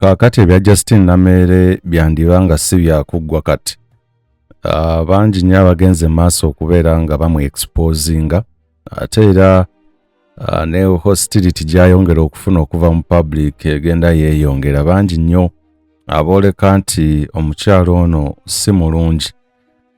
Kaakati ebya Justin Namere byandiba nga si byakuggwa kati. Bangi nnyo abagenze maaso okubeera nga bamwe exposinga ate era ne hostility gyayongera okufuna okuva mu public egenda yeeyongera. Bangi nnyo abooleka nti omukyalo ono si mulungi.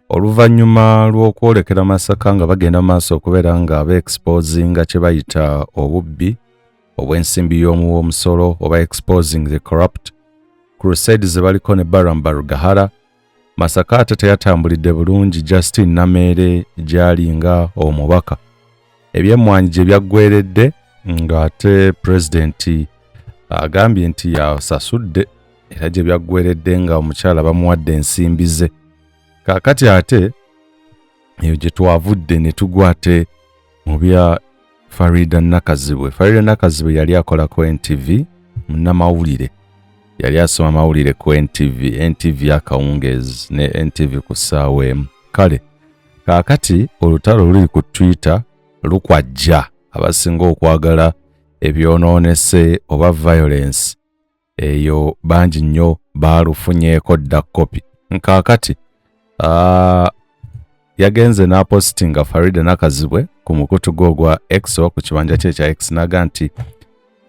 Oluvannyuma lw'okwolekera Masaka nga bagenda maaso okubeera nga exposinga kye bayita obubbi obw'ensimbi y'omusolo oba exposing the corrupt, crusade ze baliko ne Baramba Rugahara, Masaka ate teyatambulidde bulungi Justin Namere gyali nga omubaka. Ebyemmwanyi gye byaggweredde ng'ate pulezidenti agambye nti yasasudde era gye byaggweredde nga omukyala bamuwadde ensimbi ze. Kaakati ate eyo gye twavudde ne tugwa ate mu bya Farida Nakazibwe. Farida Nakazibwe yali akola ku NTV munnamawulire. Yali asoma mawulire ku NTV akawungeezi ne NTV ku ssaawa emu. Kale kaakati olutalo luli ku Twitter lukwajja abasinga okwagala ebyonoonese oba violence eyo bangi nnyo baalufunyeeko dda kopi. Kaakati yagenze n'apostinga Farida Nakazibwe ku mukutu gwo gwa X ku kibanja kye kya X naga nti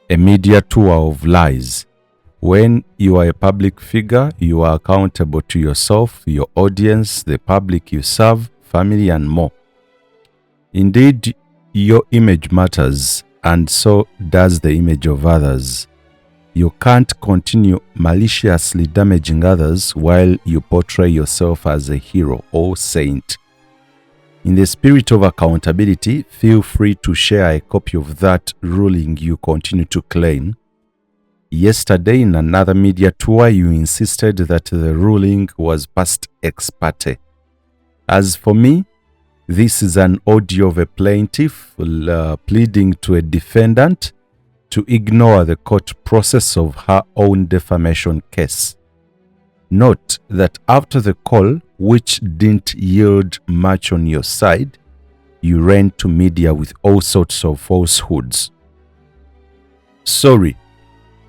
a media tour of lies. When you are a public figure, you are accountable to yourself, your audience, the public you serve, family and more. Indeed, your image matters, and so does the image of others. You can't continue maliciously damaging others while you portray yourself as a hero or saint. In the spirit of accountability, feel free to share a copy of that ruling you continue to claim. Yesterday, in another media tour, you insisted that the ruling was past ex parte. As for me, this is an audio of a plaintiff pleading to a defendant to ignore the court process of her own defamation case. Note that after the call, which didn't yield much on your side, you ran to media with all sorts of falsehoods. Sorry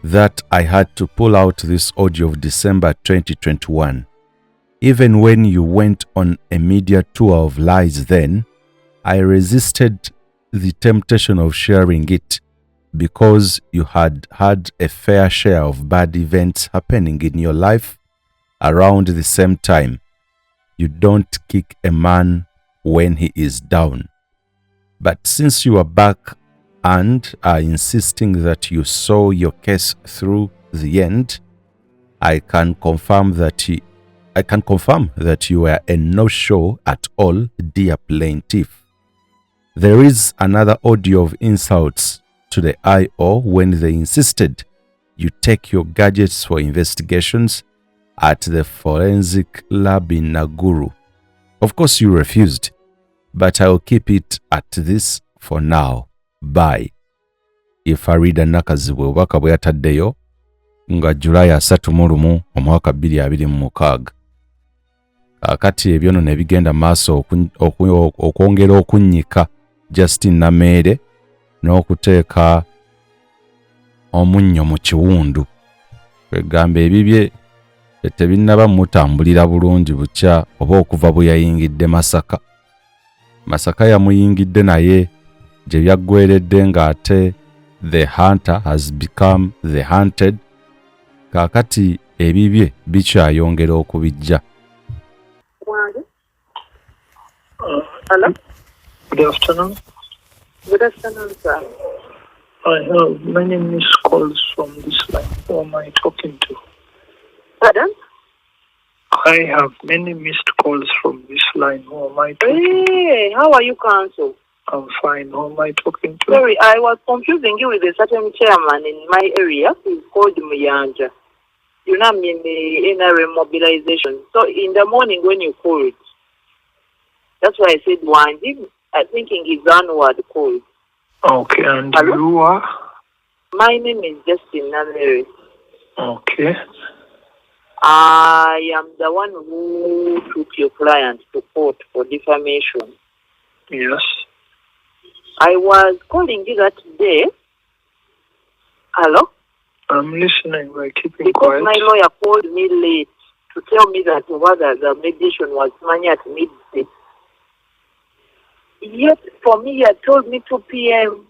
that I had to pull out this audio of December 2021. Even when you went on a media tour of lies then, I resisted the temptation of sharing it because you had had a fair share of bad events happening in your life around the same time. You don't kick a man when he is down. But since you are back and are insisting that you saw your case through the end, I can confirm that you were a no-show at all, dear plaintiff. There is another audio of insults to the IO when they insisted you take your gadgets for investigations at the forensic lab in Naguru. Of course you refused, but I'll keep it at this for now. Bye. Farida Nakazibwe obubaka bwe yataddeyo nga Julai 31 omwaka 2026. Kakati ebyono ne bigenda maaso okwongera okunnyika Justin Namere n'okuteeka omunnyo mu kiwundu. Kwegamba ebibye tebinnaba mutambulira bulungi bukya oba okuva bwe yayingidde Masaka. Masaka yamuyingidde naye gye byaggweredde ng'ate the hunter has become the hunted. Kaakati ebibye bikyayongera okubijja. Hello? Good afternoon. Good afternoon, sir. I have many missed calls from this line. Who am I talking to? Pardon? I have many missed calls from this line. Who am I talking to? Hey, how are you, counsel? I'm fine. Who am I talking to? Sorry, I was confusing you with a certain chairman in my area. He's called Muyanja. You know, I'm in the NRM mobilization. So in the morning when you called, that's why I said Wanji. I thinking his onward call. Okay, and Hello? you are? My name is Justin Namere. Okay. I am the one who took your client to court for defamation. Yes. I was calling you that day. Hello? I'm listening by keeping Because quiet. my lawyer called me late to tell me that whether the mediation was money at midday. Yet, for me, he had told me 2 p.m.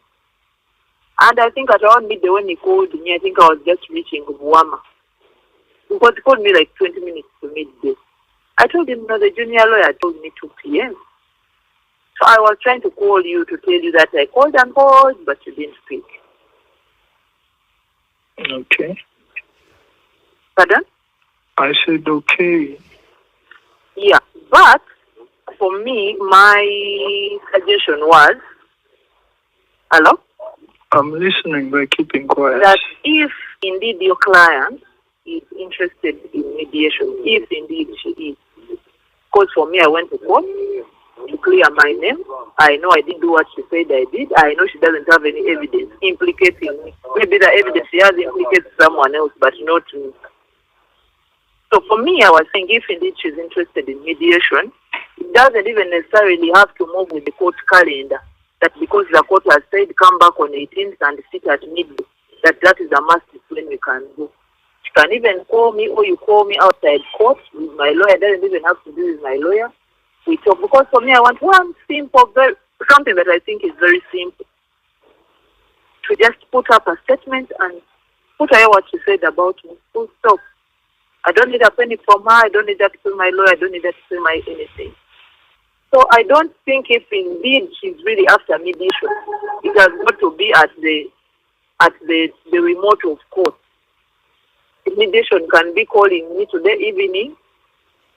And I think at around midday when he called me, I think I was just reaching Buama. Because he called me like 20 minutes to midday. I told him, no, the junior lawyer told me 2 p.m. So I was trying to call you to tell you that I called and called, but you didn't speak. Okay. Pardon? I said okay. Yeah, but for me, my suggestion was, hello? I'm listening by keeping quiet. That if indeed your client is interested in mediation, if indeed she is, because for me, I went to court to clear my name. I know I didn't do what she said I did. I know she doesn't have any evidence implicating me. Maybe the evidence she has implicates someone else, but not me. So for me, I was saying if indeed she's interested in mediation, it doesn't even necessarily have to move with the court calendar. That because the court has said come back on 18th and sit at midday, that is a must when we can go. You can even call me or you call me outside court with my lawyer. It doesn't even have to do with my lawyer. We talk. Because for me, I want one simple, something that I think is very simple. To just put up a statement and put away what she said about me. Full stop. I don't need a penny from her. I don't need that to pay my lawyer. I don't need that to pay my anything. So I don't think if indeed she's really after mediation, it has got to be at the remote of court. Mediation can be calling me today evening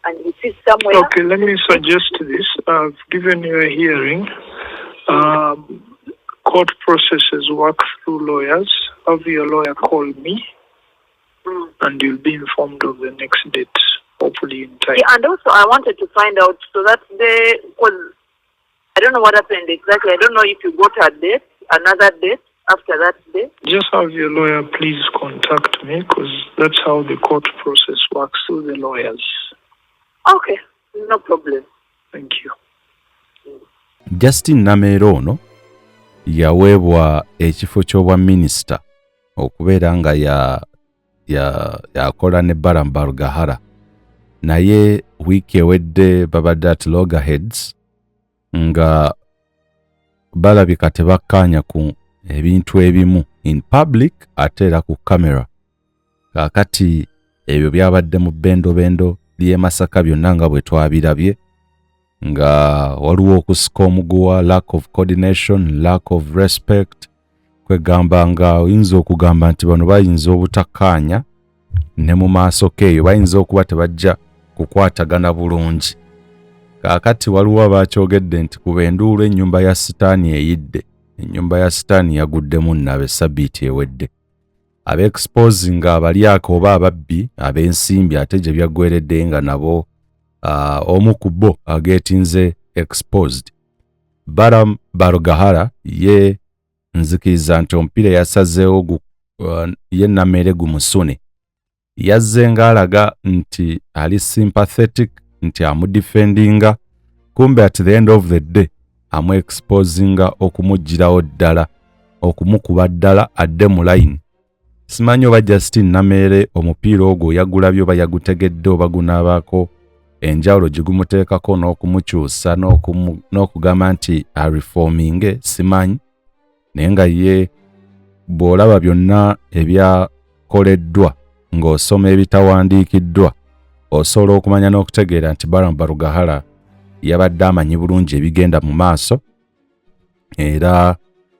and we sit somewhere. Okay, let me suggest this. I've given you a hearing. Court processes work through lawyers. Have your lawyer call me and you'll be informed of the next date, hopefully in time. Yeah, and also I wanted to find out so that because I don't know what happened exactly. I don't know if you got a date, another date after that day. Just have your lawyer please contact me because that's how the court process works through the lawyers. Okay, no problem. Thank you. Justin Nameera ono yaweebwa ekifo ky'obwa minisita okubeera nga yakola ne Baramu Gahara, naye wiiki ewedde babadde at loggerheads nga balabika tebakkaanya ku ebintu ebimu in public ate era ku kamera. Kaakati ebyo byabadde mu bendobendo ly'e Masaka byonna nga bwe twabirabye, nga waliwo okusika omuguwa, lack of coordination, lack of respect, kwegamba nga oyinza okugamba nti bano bayinza obutakkaanya ne mu maaso keeyo bayinza okuba tebajja kukwatagana bulungi. Kaakati waliwo abakyogedde nti kuba enduulu ennyumba ya sitaani eyidde, ennyumba ya sitaani yaguddemu nnabe sabbiiti ewedde. Abeexposinga abalyako oba ababbi ab'ensimbi ate gye byaggweredde nga nabo omu ku bo ageetinze exposed. Baramu Gahara ye nzikiriza nti omupiira yasazeewo ye Nameera gumusune. Yazze ng'alaga nti ali sympathetic, nti amudifendinga, kumbe at the end of the day amu-exposinga okumuggyirawo ddala, okumukuba ddala adde mu line. Simanyi oba Justin Nameera omupiira ogwo yagulabye oba yagutegedde oba gunaabaako enjawulo gye gumuteekako n'okumukyusa n'okugamba nti areforminge, simanyi. Naye nga ye bw'olaba byonna ebyakoleddwa ng'osoma ebitawandiikiddwa osobola okumanya n'okutegeera nti Baramu Gahara yabadde amanyi bulungi ebigenda mu maaso, era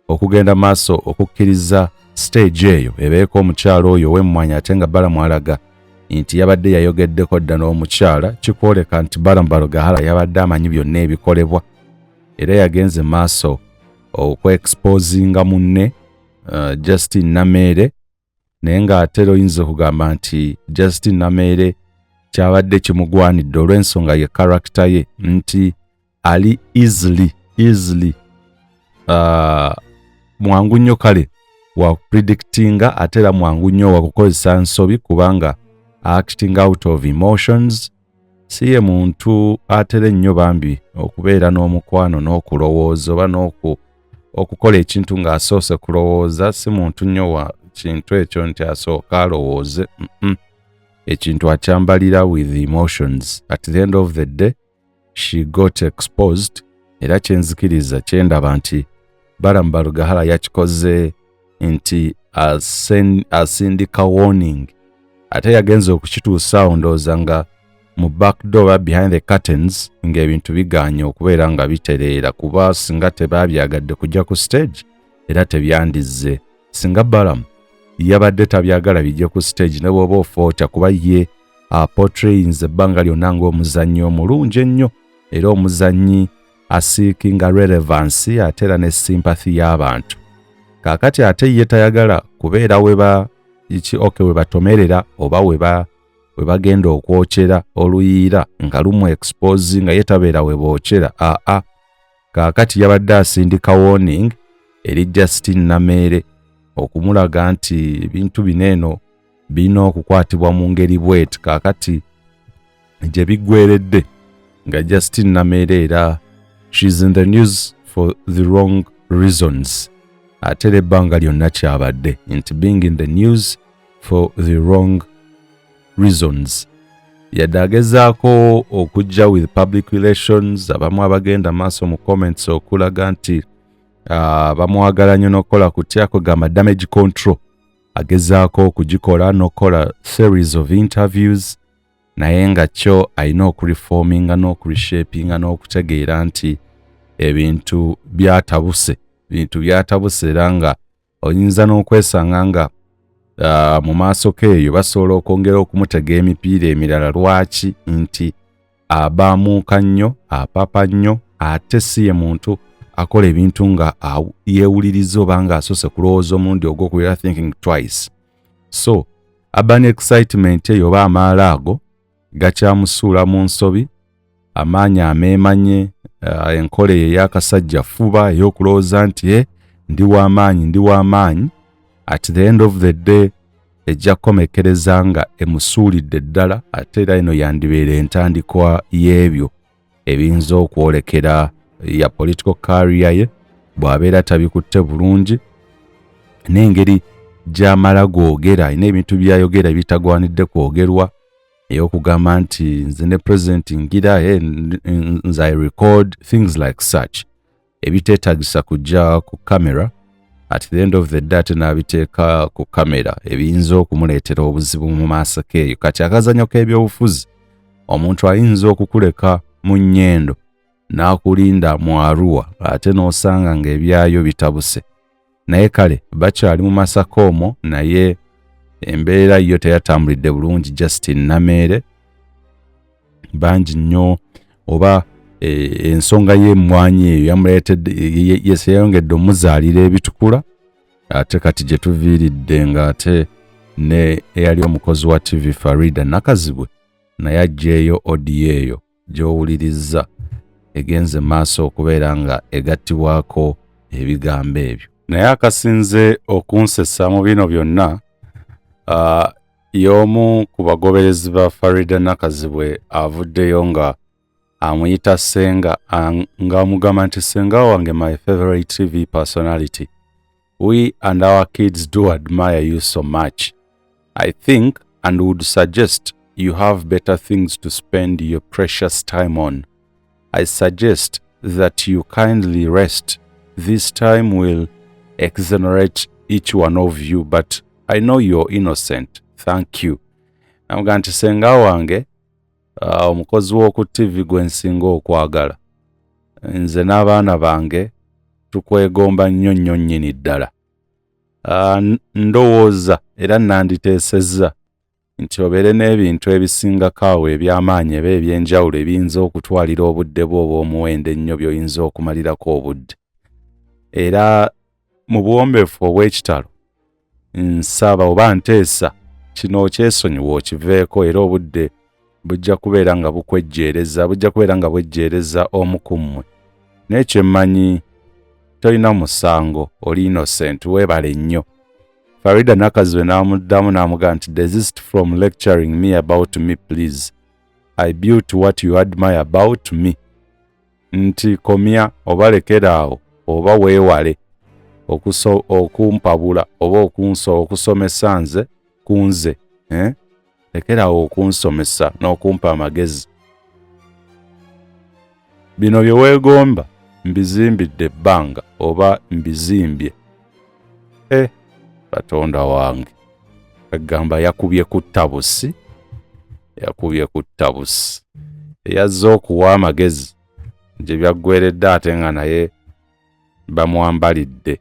okugenda maaso okukkiriza stage eyo ebeeko omukyalo oyo w'emmwanyi ate nga Baramu alaga nti yabadde yayogeddeko dda n'omukyala, kikwoleka nti Baramu Gahara yabadde amanyi byonna ebikolebwa era yagenze maaso okwe-exposinga munne Justin Nameera. Naye ng'ate oyinza okugamba nti Justin Nameera kyabadde kimugwanidde olw'ensonga ye character ye nti ali easily mwangu nnyo kale wa predictinga ate era mwangu nnyo wa kukozesa nsobi kubanga acting out of emotions. Si ye muntu atera ennyo bambi okubeera n'omukwano n'okulowooza oba okukola ekintu ng'asoose kulowooza. Si muntu nnyo kintu ekyo nti asooka alowooze. Ekintu akyambalira with emotions. At the end of the day she got exposed. Era kyenzikiriza kyendaba nti Baramba Rugahara yakikoze nti asindika warning. Ate yagenza okukituusa ndowooza nga mu backdoor behind the curtains ng'ebintu biganye okubeera nga bitereera kuba singa tebabyagadde kujja ku stage era tebyandizze. Singa Balamu yabadde tabyagala bijje ku stage ne bw'oba ofoota kuba ye portraying ebbanga lyonna ng'omuzannyi omulungi ennyo era omuzannyi asiikinga relevance ate era ne sympathy y'abantu. Kaakati ate ye tayagala kubeera we batomerera oba we bagenda okwokyera oluyiira nga lumu expose nga ye tabeera we bookyera. Kaakati yabadde asindika warning eri Justine Namere okumulaga nti ebintu bineeno birina okukwatibwa mu ngeri bweti. Kaakati gye biggweredde nga Justine Namere era she's in the news for the wrong reasons. Ate ebbanga lyonna kyabadde nti being in the news for the wrong reasons. Yadde agezaako okujja with public relations. Abamu abagenda maaso mu comments okulaga nti bamwagala nnyo n'okukola kutya kugamba damage control. Agezaako okugikola n'okukola series of interviews naye nga kyo alina okureforminga n'okureshapinga n'okutegeera nti ebintu byatabuse era nga oyinza n'okwesanga nga mu maaso keeyo basobola okwongera okumutega emipiira emirala. Lwaki? Nti abaamuuka nnyo, apapa nnyo, ate si ye muntu akola ebintu nga yeewuliriza oba nga asoose kulowooza omulundi ogwokubira thinking twice. So urban excitement eyo oba amaala ago gakyamusuula mu nsobi, amaanyi ameemanye, enkola ey'akasajja fuba ey'okulowooza nti ndi w'amaanyi. At the end of the day ejja kukomekereza nga emusuulidde ddala. Ate era eno yandibeera entandikwa y'ebyo ebiyinza okwolekera ya political career ye bw'abeera tabikutte bulungi n'engeri gy'amala gwogera. Ayina ebintu by'ayogera bitagwanidde kwogerwa ey'okugamba nti nze ne president ngira nze I record things like such ebiteetagisa kujja ku kamera. At the end of the day n'abiteeka ku kamera ebiyinza okumuleetera obuzibu mu maaso keeyo. Kati akazanyo k'ebyobufuzi omuntu ayinza okukuleka mu nnyendo n'akulinda mu Arua ate n'osanga ng'ebyayo bitabuse. Naye kale bakyali mu Masaka omwo naye embeera yo teyatambulidde bulungi. Justine Namere bangi nnyo oba ensonga y'emmwanyi eyo yamuleetedde yeyongedde omuzaalira ebitukula. Ate kati gye tuviiridde ng'ate ne eyali omukozi wa TV Farida Nakazibwe naye aggyeeyo audio eyo gy'owulirizza egenze maaso okubeera nga egattibwako ebigambo ebyo. Naye akasinze okunsesa mu bino byonna y'omu ku bagoberezi ba Farida Nakazibwe avuddeyo nga amuyita Ssenga nga amugamba nti Ssenga wange my favorite TV personality. We and our kids do admire you so much. I think and would suggest you have better things to spend your precious time on. I suggest that you kindly rest. This time will exonerate each one of you, but I know you're innocent. Thank you. Namugamba nti Ssenga wange omukozi w'oku TV gwe nsinga okwagala. Nze n'abaana bange tukwegomba nnyo nnyini ddala. Ndowooza era nanditeesezza nti obeere n'ebintu ebisingako awo eby'amaanyi eba ebyenjawulo ebiyinza okutwalira obudde bwo obw'omuwendo ennyo by'oyinza okumalirako obudde. Era mu buwombeefu obw'ekitalo nsaba oba nteesa kino okyesonyiwa okiveeko era obudde bujja kubeera nga bwejjeereza omu ku mmwe. N'ekyo emmanyi tolina musango, oli innocent, weebale nnyo. Farida Nakazibwe n'amuddamu n'amugamba nti desist from lecturing me about me please. I built what you admire about me. Nti komya oba lekeraawo oba weewale okumpabula oba okusomesa nze kunze lekerawo okunsomesa n'okumpa amagezi. Bino bye weegomba mbizimbidde ebbanga oba mbizimbye. Katonda wange agamba yakubye ku tabusi, yazze okuwa amagezi gye byaggweredde ate nga naye bamwambalidde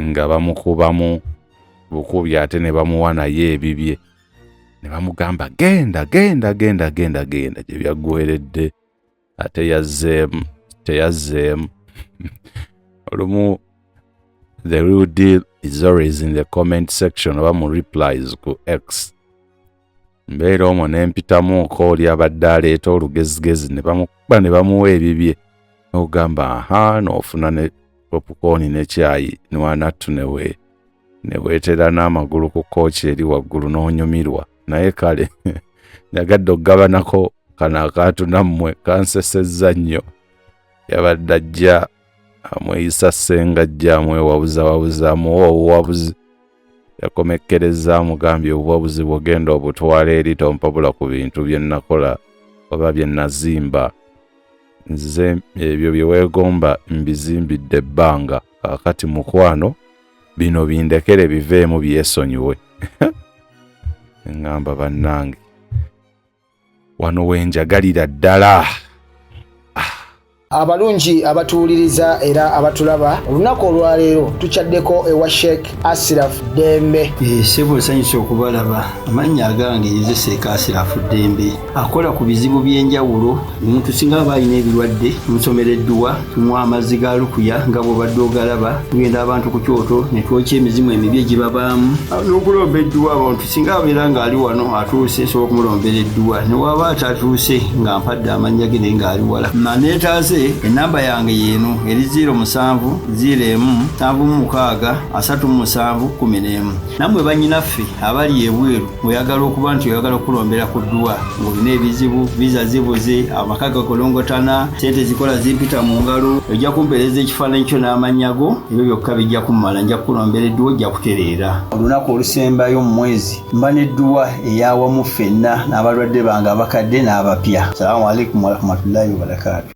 nga bamukubamu bukubi ate ne bamuwa naye ebibye ne bamugamba genda gye byaggweredde ate teyazzeemu. Olumu the real deal is always in the comment section oba mu replies ku X. Mbeera omwo ne mpitamuuko oli abadde aleeta olugezigezi ne bamukuba ne bamuwa ebibye n'ogamba n'ofuna ne popcorn ne kyayi nwanattu ne weetera n'amagulu ku kooki eri waggulu n'onyumirwa. Naye kale nyagadde okugabanako kano akaatu nammwe kansesezza nnyo. Yabadde ajja amweyisa ssenga ajja amwewabuza amuwa obuwabuzi. Yakomekkereza amugambye obuwabuzi bw'ogenda obutwala eri tompabula ku bintu bye nakola oba bye nazimba. Nze ebyo bye weegomba mbizimbidde ebbanga. Kaakati mukwano bino bindekere biveemu byesonyiwe. Ngamba bannange wano wenjagalira ddala. Abalungi abatuwuliriza era abatulaba, olunaku olwaleero tukyaddeko ewa Sheikh Ashraf Dembe. Sebo nsanyusa okubalaba. Amannya agange ye Sheikh Ashraf Dembe. Akola ku bizibu by'enjawulo. Omuntu singa aba alina ebirwadde musomereddwa, tumuwa amazzi ga lukuya nga bw'obadde ogalaba. Tugenda abantu ku kyoto ne twokya emizimu emibi egibabaamu. N'okulomba edduwa abantu singa abeera ng'ali wano atuuse sobola okumulombera edduwa. Ne waba atatuuse nga mpadde amannya ge naye ng'ali wala. Naneetaaze enamba yange yeno eri 0707363711. Namwe bannyinaffe abali ebweru oyagala okuba nti oyagala okulombera ku dduwa ng'olina ebizibu visa zibuze amaka gakolongotana sente zikola zimpita mu ngalo ojja kumpeereza ekifaananyi kyo n'amanyago ebyo byokka bijja kummala nja kukulombera edduwa ojja kutereera. Olunaku olusembayo mu mwezi mba n'edduwa eyawamu ffenna n'abalwadde bange abakadde n'abapya. Salaamu alaikum warahmatullahi wabarakatuh.